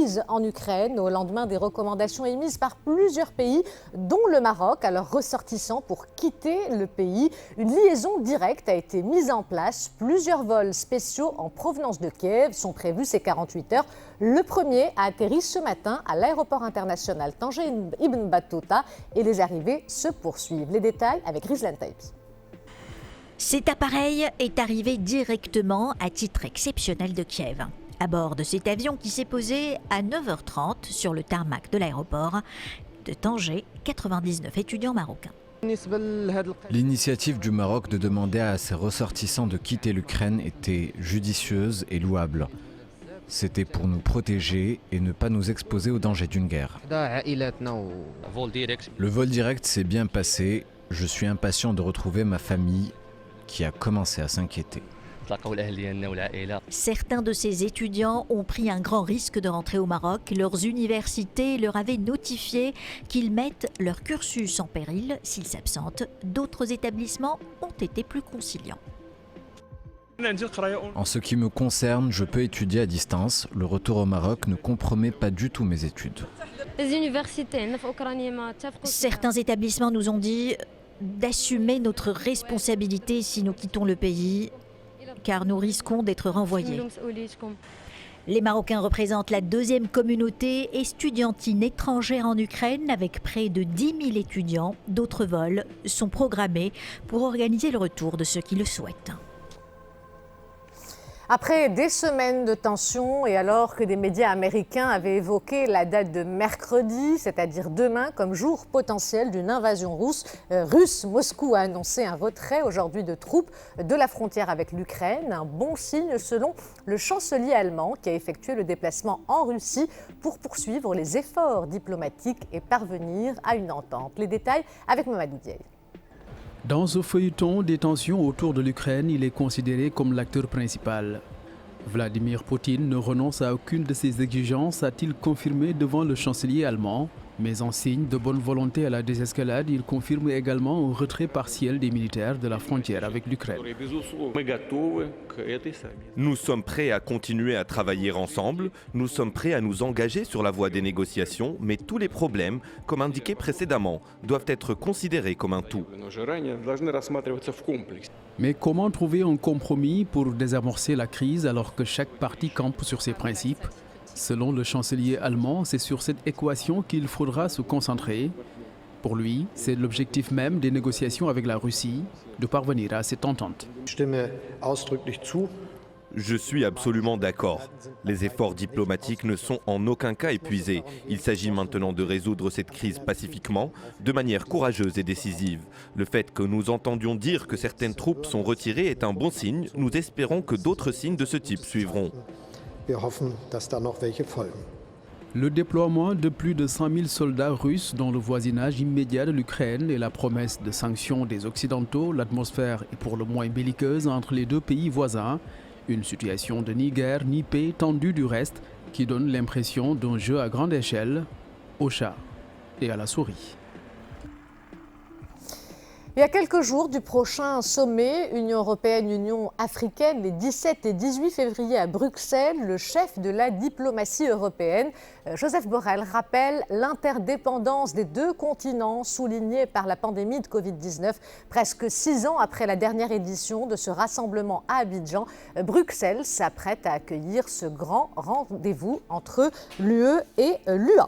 mise en Ukraine au lendemain des recommandations émises par plusieurs pays, dont le Maroc, à leurs ressortissants pour quitter le pays. Une liaison directe a été mise en place. Plusieurs vols spéciaux en provenance de Kiev sont prévus ces 48 heures. Le premier a atterri ce matin à l'aéroport international Tanger Ibn Battuta et les arrivées se poursuivent. Les détails avec Rizlan Taipi. Cet appareil est arrivé directement à titre exceptionnel de Kiev. À bord de cet avion qui s'est posé à 9h30 sur le tarmac de l'aéroport de Tanger, 99 étudiants marocains. L'initiative du Maroc de demander à ses ressortissants de quitter l'Ukraine était judicieuse et louable. C'était pour nous protéger et ne pas nous exposer au danger d'une guerre. Le vol direct s'est bien passé. Je suis impatient de retrouver ma famille qui a commencé à s'inquiéter. Certains de ces étudiants ont pris un grand risque de rentrer au Maroc. Leurs universités leur avaient notifié qu'ils mettent leur cursus en péril s'ils s'absentent. D'autres établissements ont été plus conciliants. En ce qui me concerne, je peux étudier à distance. Le retour au Maroc ne compromet pas du tout mes études. Certains établissements nous ont dit d'assumer notre responsabilité si nous quittons le pays, car nous risquons d'être renvoyés. Les Marocains représentent la deuxième communauté estudiantine étrangère en Ukraine avec près de 10 000 étudiants. D'autres vols sont programmés pour organiser le retour de ceux qui le souhaitent. Après des semaines de tensions et alors que des médias américains avaient évoqué la date de mercredi, c'est-à-dire demain, comme jour potentiel d'une invasion russe, Moscou a annoncé un retrait aujourd'hui de troupes de la frontière avec l'Ukraine. Un bon signe selon le chancelier allemand qui a effectué le déplacement en Russie pour poursuivre les efforts diplomatiques et parvenir à une entente. Les détails avec Mamadou Diaye. Dans ce feuilleton des tensions autour de l'Ukraine, il est considéré comme l'acteur principal. Vladimir Poutine ne renonce à aucune de ses exigences, a-t-il confirmé devant le chancelier allemand. Mais en signe de bonne volonté à la désescalade, il confirme également un retrait partiel des militaires de la frontière avec l'Ukraine. Nous sommes prêts à continuer à travailler ensemble, nous sommes prêts à nous engager sur la voie des négociations, mais tous les problèmes, comme indiqué précédemment, doivent être considérés comme un tout. Mais comment trouver un compromis pour désamorcer la crise alors que chaque partie campe sur ses principes ? Selon le chancelier allemand, c'est sur cette équation qu'il faudra se concentrer. Pour lui, c'est l'objectif même des négociations avec la Russie, de parvenir à cette entente. Je suis absolument d'accord. Les efforts diplomatiques ne sont en aucun cas épuisés. Il s'agit maintenant de résoudre cette crise pacifiquement, de manière courageuse et décisive. Le fait que nous entendions dire que certaines troupes sont retirées est un bon signe. Nous espérons que d'autres signes de ce type suivront. Le déploiement de plus de 100 000 soldats russes dans le voisinage immédiat de l'Ukraine et la promesse de sanctions des Occidentaux, l'atmosphère est pour le moins belliqueuse entre les deux pays voisins. Une situation de ni guerre ni paix tendue du reste qui donne l'impression d'un jeu à grande échelle, au chat et à la souris. Il y a quelques jours du prochain sommet Union européenne-Union africaine, les 17 et 18 février à Bruxelles, le chef de la diplomatie européenne, Joseph Borrell, rappelle l'interdépendance des deux continents soulignée par la pandémie de Covid-19. Presque 6 ans après la dernière édition de ce rassemblement à Abidjan, Bruxelles s'apprête à accueillir ce grand rendez-vous entre l'UE et l'UA.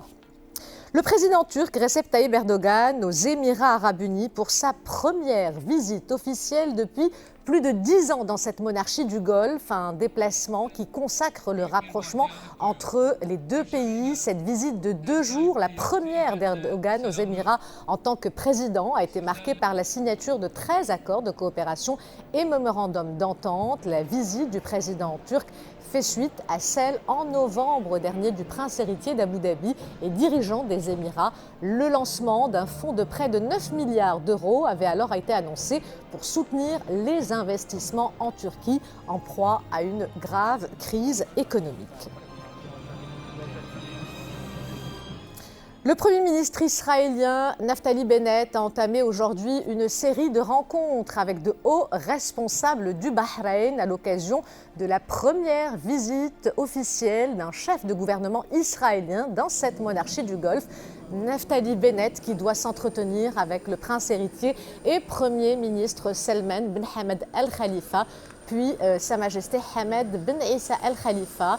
Le président turc Recep Tayyip Erdogan aux Émirats arabes unis pour sa première visite officielle depuis plus de 10 ans dans cette monarchie du Golfe, un déplacement qui consacre le rapprochement entre les deux pays. Cette visite de 2 jours, la première d'Erdogan aux Émirats en tant que président, a été marquée par la signature de 13 accords de coopération et mémorandums d'entente. La visite du président turc fait suite à celle en novembre dernier du prince héritier d'Abu Dhabi et dirigeant des Émirats. Le lancement d'un fonds de près de 9 milliards d'euros avait alors été annoncé pour soutenir les investissements en Turquie en proie à une grave crise économique. Le Premier ministre israélien Naftali Bennett a entamé aujourd'hui une série de rencontres avec de hauts responsables du Bahreïn à l'occasion de la première visite officielle d'un chef de gouvernement israélien dans cette monarchie du Golfe. Naftali Bennett qui doit s'entretenir avec le prince héritier et Premier ministre Salman bin Hamad Al Khalifa. Puis Sa Majesté Hamad bin Issa Al Khalifa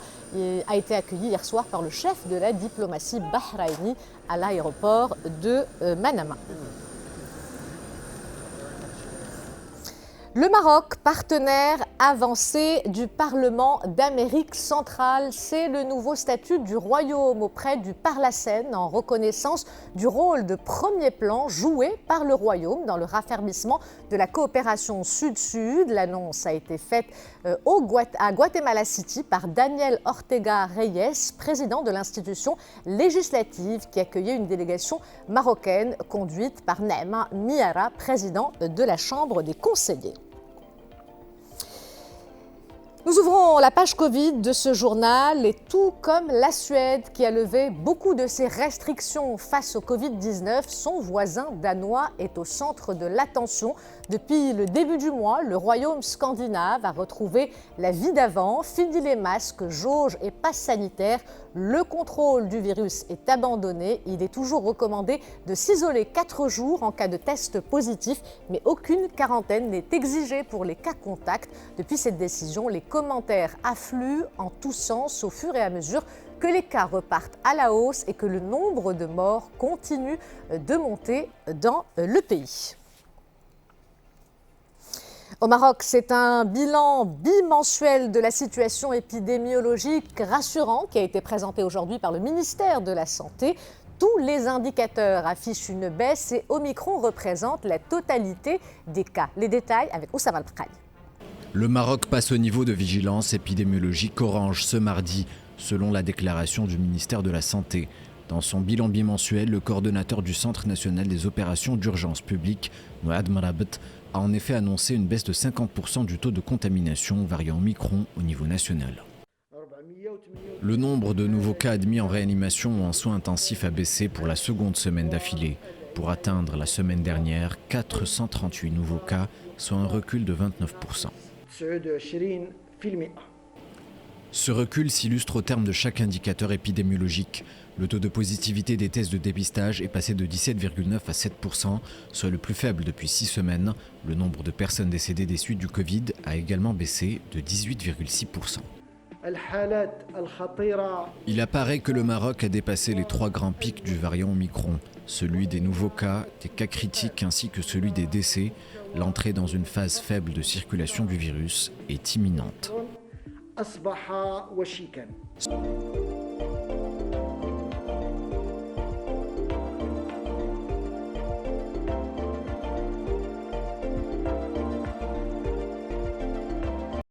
a été accueilli hier soir par le chef de la diplomatie bahreïnie à l'aéroport de Manama. Le Maroc, partenaire avancé du Parlement d'Amérique centrale, c'est le nouveau statut du Royaume auprès du Parlacen en reconnaissance du rôle de premier plan joué par le Royaume dans le raffermissement de la coopération Sud-Sud. L'annonce a été faite à Guatemala City par Daniel Ortega Reyes, président de l'institution législative qui accueillait une délégation marocaine conduite par Naima Miara, président de la Chambre des conseillers. Nous ouvrons la page Covid de ce journal et tout comme la Suède qui a levé beaucoup de ses restrictions face au Covid-19, son voisin danois est au centre de l'attention. Depuis le début du mois, le royaume scandinave a retrouvé la vie d'avant, fini les masques, jauges et passes sanitaires. Le contrôle du virus est abandonné. Il est toujours recommandé de s'isoler 4 jours en cas de test positif, mais aucune quarantaine n'est exigée pour les cas contacts. Depuis cette décision, les commentaires affluent en tous sens au fur et à mesure que les cas repartent à la hausse et que le nombre de morts continue de monter dans le pays. Au Maroc, c'est un bilan bimensuel de la situation épidémiologique rassurant qui a été présenté aujourd'hui par le ministère de la Santé. Tous les indicateurs affichent une baisse et Omicron représente la totalité des cas. Les détails avec Oussama Al-Bkhali. Le Maroc passe au niveau de vigilance épidémiologique orange ce mardi, selon la déclaration du ministère de la Santé. Dans son bilan bimensuel, le coordonnateur du Centre national des opérations d'urgence publique, Mohamed Marabt, a en effet annoncé une baisse de 50% du taux de contamination variant Omicron au niveau national. Le nombre de nouveaux cas admis en réanimation ou en soins intensifs a baissé pour la seconde semaine d'affilée, pour atteindre la semaine dernière 438 nouveaux cas, soit un recul de 29%. Ce recul s'illustre au terme de chaque indicateur épidémiologique. Le taux de positivité des tests de dépistage est passé de 17,9 à 7%, soit le plus faible depuis 6 semaines. Le nombre de personnes décédées des suites du Covid a également baissé de 18,6%. Il apparaît que le Maroc a dépassé les 3 grands pics du variant Omicron, celui des nouveaux cas, des cas critiques ainsi que celui des décès. L'entrée dans une phase faible de circulation du virus est imminente.